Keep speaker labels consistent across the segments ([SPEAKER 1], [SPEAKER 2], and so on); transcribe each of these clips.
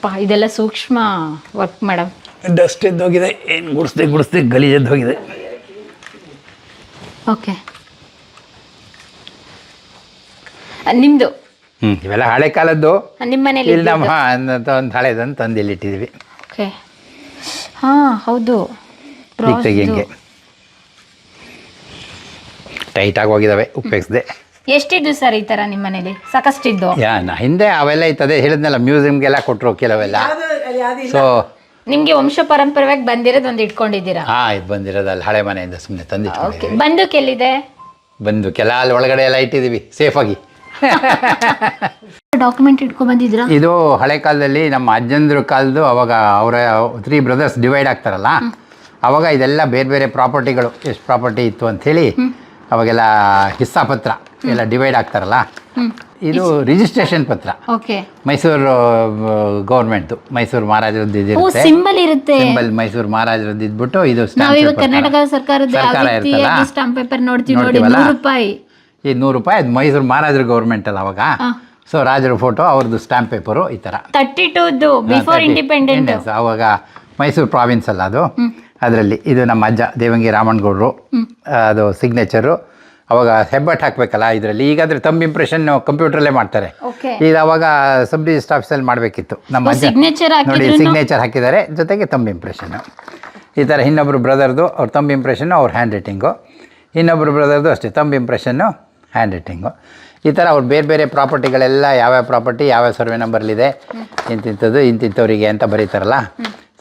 [SPEAKER 1] ಇದೆಲ್ಲ ಸೂಕ್ಷ್ಮ work madam.
[SPEAKER 2] Dust ಎದ್ದೋಗಿದೆ, ಏನು ಗುಡಿಸ್ದೆ ಗಲೀಜ್ ಎದ್ದೋಗಿದೆ.
[SPEAKER 1] ಓಕೆ, ನಿಮ್ಮದು
[SPEAKER 2] ಇವೆಲ್ಲ ಹಳೆ ಕಾಲದ್ದು.
[SPEAKER 1] ನಿಮ್ಮ ಮನೇಲಿ
[SPEAKER 2] ಇಲ್ಲಿ ನಮ್ಮ ಒಂದು ಹಳೆದನ್ನು ತಂದು ಇಲ್ಲಿ ಇಟ್ಟಿದ್ದೀವಿ.
[SPEAKER 1] ಓಕೆ, ಹಾಂ ಹೌದು.
[SPEAKER 2] ಈಗ ತೆಗಿಯಂಗೆ ಟೈಟಾಗಿ ಹೋಗಿದ್ದಾವೆ, ಉಪಯೋಗಿಸಿದೆ.
[SPEAKER 1] ಎಷ್ಟಿದ್ದು ಸರ್ ಈ ಥರ ನಿಮ್ಮ ಮನೇಲಿ? ಸಾಕಷ್ಟಿದ್ದು.
[SPEAKER 2] ಹಿಂದೆ ಅವೆಲ್ಲ ಇರ್ತದೆ, ಹೇಳಿದ್ನಲ್ಲ ಮ್ಯೂಸಿಯಮ್ಗೆಲ್ಲ ಕೊಟ್ಟರು ಕೆಲವೆಲ್ಲ. ಸೊ
[SPEAKER 1] ನಿಮಗೆ ವಂಶ ಪರಂಪರೆಯಾಗಿ ಬಂದಿರೋದು ಒಂದು ಇಟ್ಕೊಂಡಿದ್ದೀರಾ?
[SPEAKER 2] ಹಾಂ, ಇದು ಬಂದಿರೋದು ಅಲ್ಲಿ ಹಳೆ ಮನೆಯಿಂದ ಸುಮ್ಮನೆ ತಂದಿಟ್ಟು.
[SPEAKER 1] ಓಕೆ, ಬಂದೂಕೆಲ್ಲಿದೆ?
[SPEAKER 2] ಬಂದೂಕೆಲ್ಲ ಅಲ್ಲಿ ಒಳಗಡೆ ಎಲ್ಲ ಇಟ್ಟಿದ್ದೀವಿ ಸೇಫಾಗಿ.
[SPEAKER 1] ಡಾಕ್ಯುಮೆಂಟ್ ಇಟ್ಕೊಂಡು ಬಂದಿದ್ದೀರಾ?
[SPEAKER 2] ಇದು ಹಳೆ ಕಾಲದಲ್ಲಿ ನಮ್ಮ ಅಜ್ಜಂದ್ರ ಕಾಲದ್ದು. ಅವಾಗ ಅವರ 3 ಬ್ರದರ್ಸ್ ಡಿವೈಡ್ ಆಗ್ತಾರಲ್ಲ, ಅವಾಗ ಇದೆಲ್ಲ ಬೇರೆ ಬೇರೆ ಪ್ರಾಪರ್ಟಿಗಳು, ಎಷ್ಟು ಪ್ರಾಪರ್ಟಿ ಇತ್ತು ಅಂಥೇಳಿ ಅವಾಗೆಲ್ಲ ಹಿಸ್ಸಾ ಪತ್ರ ಎಲ್ಲ ಡಿವೈಡ್ ಆಗ್ತಾರಲ್ಲ, ಇದು ರಿಜಿಸ್ಟ್ರೇಷನ್ ಪತ್ರ.
[SPEAKER 1] ಓಕೆ,
[SPEAKER 2] ಮೈಸೂರು ಗೌರ್ಮೆಂಟ್ದು, ಮೈಸೂರು ಮಹಾರಾಜರದ್ದು ಇದಿರುತ್ತೆ,
[SPEAKER 1] ಸಿಂಬಲ್ ಇರುತ್ತೆ.
[SPEAKER 2] ಸಿಂಬಲ್ ಮೈಸೂರು ಮಹಾರಾಜರದ್ದು ಇದ್ಬಿಟ್ಟು ಇದು
[SPEAKER 1] ಕರ್ನಾಟಕ ಸರ್ಕಾರದ ಸ್ಟಾಂಪ್ ಪೇಪರ್ ನೋಡ್ತೀವಿ ನೋಡಿ, ₹100.
[SPEAKER 2] ಈ ₹100 ಅದು ಮೈಸೂರು ಮಹಾರಾಜರ ಗೌರ್ಮೆಂಟ್ ಅಲ್ಲ ಅವಾಗ. ಸೊ ರಾಜರ ಫೋಟೋ, ಅವ್ರದ್ದು ಸ್ಟ್ಯಾಂಪ್ ಪೇಪರು, ಈ ಥರ
[SPEAKER 1] 32 ಬಿಫೋರ್ ಇಂಡಿಪೆಂಡೆನ್ಸ್.
[SPEAKER 2] ಅವಾಗ ಮೈಸೂರು ಪ್ರಾವಿನ್ಸ್ ಅಲ್ಲ ಅದು. ಅದರಲ್ಲಿ ಇದು ನಮ್ಮ ಅಜ್ಜ ದೇವಂಗಿ ರಾಮಣ್ಣಗೌಡರು, ಅದು ಸಿಗ್ನೇಚರು. ಅವಾಗ ಹೆಬ್ಬಟ್ಟು ಹಾಕಬೇಕಲ್ಲ ಇದರಲ್ಲಿ. ಈಗಾದರೆ ತಂಬ್ ಇಂಪ್ರೆಷನ್ ಕಂಪ್ಯೂಟ್ರಲ್ಲೇ ಮಾಡ್ತಾರೆ. ಈಗ ಅವಾಗ ಸಬ್ ರಿಜಿಸ್ಟರ್ ಆಫೀಸಲ್ಲಿ ಮಾಡಬೇಕಿತ್ತು. ನಮ್ಮ ಅಜ್ಜ ನೋಡಿ ಸಿಗ್ನೇಚರ್ ಹಾಕಿದ್ದಾರೆ, ಜೊತೆಗೆ ತಂಬ್ ಇಂಪ್ರೆಷನ್ನು. ಈ ಥರ ಇನ್ನೊಬ್ಬರು ಬ್ರದರ್ದು ಅವ್ರ ತಂಬ್ ಇಂಪ್ರೆಷನ್ನು, ಅವ್ರ ಹ್ಯಾಂಡ್ ರೈಟಿಂಗು. ಇನ್ನೊಬ್ಬರು ಬ್ರದರ್ದು ಅಷ್ಟೇ, ತಂಬ್ ಇಂಪ್ರೆಷನ್ನು, ಹ್ಯಾಂಡ್ ರೈಟಿಂಗು. ಈ ಥರ ಅವ್ರು ಬೇರೆ ಬೇರೆ ಪ್ರಾಪರ್ಟಿಗಳೆಲ್ಲ ಯಾವ್ಯಾವ ಪ್ರಾಪರ್ಟಿ ಯಾವ್ಯಾವ ಸರ್ವೆ ನಂಬರ್ಲಿದೆ, ಇಂತಿಂಥದ್ದು ಇಂತಿಂಥವರಿಗೆ ಅಂತ ಬರೀತಾರಲ್ಲ.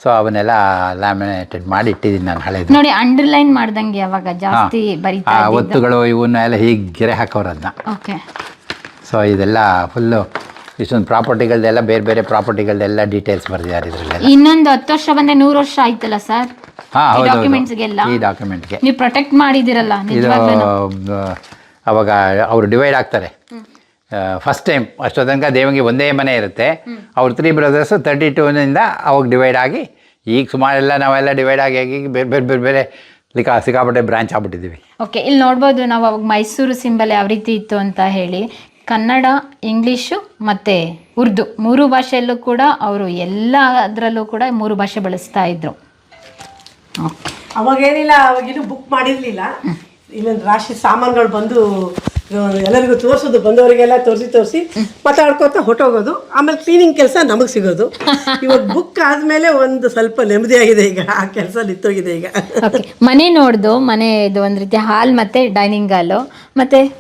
[SPEAKER 2] ಸೊ ಅವನ್ನೆಲ್ಲ ಲ್ಯಾಮಿನೇಟೆಡ್ ಮಾಡಿ ಇಟ್ಟಿದ್ದೀನಿ ನಾನು ಹಳೇದು.
[SPEAKER 1] ನೋಡಿ, ಅಂಡರ್ಲೈನ್ ಮಾಡ್ದಂಗೆ ಅವಾಗ ಜಾಸ್ತಿ ಬರೀತಾ
[SPEAKER 2] ಒತ್ತುಗಳು ಇವನ್ನ ಎಲ್ಲ ಹೀಗೆ ಗೆರೆ ಹಾಕೋರು ಅದನ್ನ.
[SPEAKER 1] ಓಕೆ, ಸೊ
[SPEAKER 2] ಇದೆಲ್ಲ ಫುಲ್ಲು ಇಷ್ಟೊಂದು ಪ್ರಾಪರ್ಟಿಗಳ್ದೆಲ್ಲ ಬೇರೆ ಬೇರೆ ಪ್ರಾಪರ್ಟಿಗಳ್ದೆಲ್ಲ ಡೀಟೇಲ್ಸ್ ಬರೆದಿದ್ದಾರೆ ಇದರಲ್ಲೆಲ್ಲ.
[SPEAKER 1] ಇನ್ನೊಂದು 10 ವರ್ಷ ಬಂದೆ 100 ವರ್ಷ ಆಯ್ತಲ್ಲ ಸರ್?
[SPEAKER 2] ಹಾಂ, ಹೌದು.
[SPEAKER 1] ಡಾಕ್ಯುಮೆಂಟ್ಸ್ಗೆಲ್ಲ
[SPEAKER 2] ಈ ಡಾಕ್ಯುಮೆಂಟ್ಗೆ
[SPEAKER 1] ನೀವು ಪ್ರೊಟೆಕ್ಟ್ ಮಾಡಿದಿರಲ್ಲ
[SPEAKER 2] ಇದು. ಅವಾಗ ಅವರು ಡಿವೈಡ್ ಆಗ್ತಾರೆ ಫಸ್ಟ್ ಟೈಮ್. ಅಷ್ಟೋ ತನಕ ದೇವಂಗಿ ಒಂದೇ ಮನೆ ಇರುತ್ತೆ. ಅವ್ರ 3 ಬ್ರದರ್ಸು 32ನಿಂದ ಅವಾಗ ಡಿವೈಡ್ ಆಗಿ, ಈಗ ಸುಮಾರೆಲ್ಲ ನಾವೆಲ್ಲ ಡಿವೈಡ್ ಆಗಿ ಬೇರೆ ಬೇರೆ ಬೇರೆ ಬೇರೆ ಸಿಕ್ಕಾಪಟ್ಟೆ ಬ್ರಾಂಚ್ ಆಗ್ಬಿಟ್ಟಿದ್ದೀವಿ.
[SPEAKER 1] ಓಕೆ, ಇಲ್ಲಿ ನೋಡ್ಬೋದು ನಾವು ಅವಾಗ ಮೈಸೂರು ಸಿಂಬಲ್ ಯಾವ ರೀತಿ ಇತ್ತು ಅಂತ ಹೇಳಿ. ಕನ್ನಡ, ಇಂಗ್ಲೀಷು ಮತ್ತು ಉರ್ದು 3 ಭಾಷೆಯಲ್ಲೂ ಕೂಡ ಅವರು ಎಲ್ಲ ಅದರಲ್ಲೂ ಕೂಡ 3 ಭಾಷೆ ಬಳಸ್ತಾ ಇದ್ರು.
[SPEAKER 3] ಅವಾಗೇನಿಲ್ಲ, ಅವಾಗಿನ್ನೂ ಬುಕ್ ಮಾಡಿರಲಿಲ್ಲ. ಇಲ್ಲೊಂದು ರಾಶಿ ಸಾಮಾನುಗಳು ಬಂದು ಎಲ್ಲರಿಗೂ ತೋರಿಸೋದು, ಬಂದವರಿಗೆಲ್ಲ ತೋರಿಸಿ ಮಾತಾಡ್ಕೊತ ಹೊಟ್ಟೋಗೋದು. ಆಮೇಲೆ ಕ್ಲೀನಿಂಗ್ ಕೆಲಸ ನಮಗೆ ಸಿಗೋದು. ಇವಾಗ ಬುಕ್ ಆದಮೇಲೆ ಒಂದು ಸ್ವಲ್ಪ ನೆಮ್ಮದಿಯಾಗಿದೆ. ಈಗ ಆ ಕೆಲಸ ನಿಂತೋಗಿದೆ ಈಗ.
[SPEAKER 1] ಮನೆ ನೋಡ್ದು, ಮನೆ ಇದು ಒಂದು ರೀತಿ ಹಾಲ್ ಮತ್ತು ಡೈನಿಂಗ್ ಹಾಲು ಮತ್ತು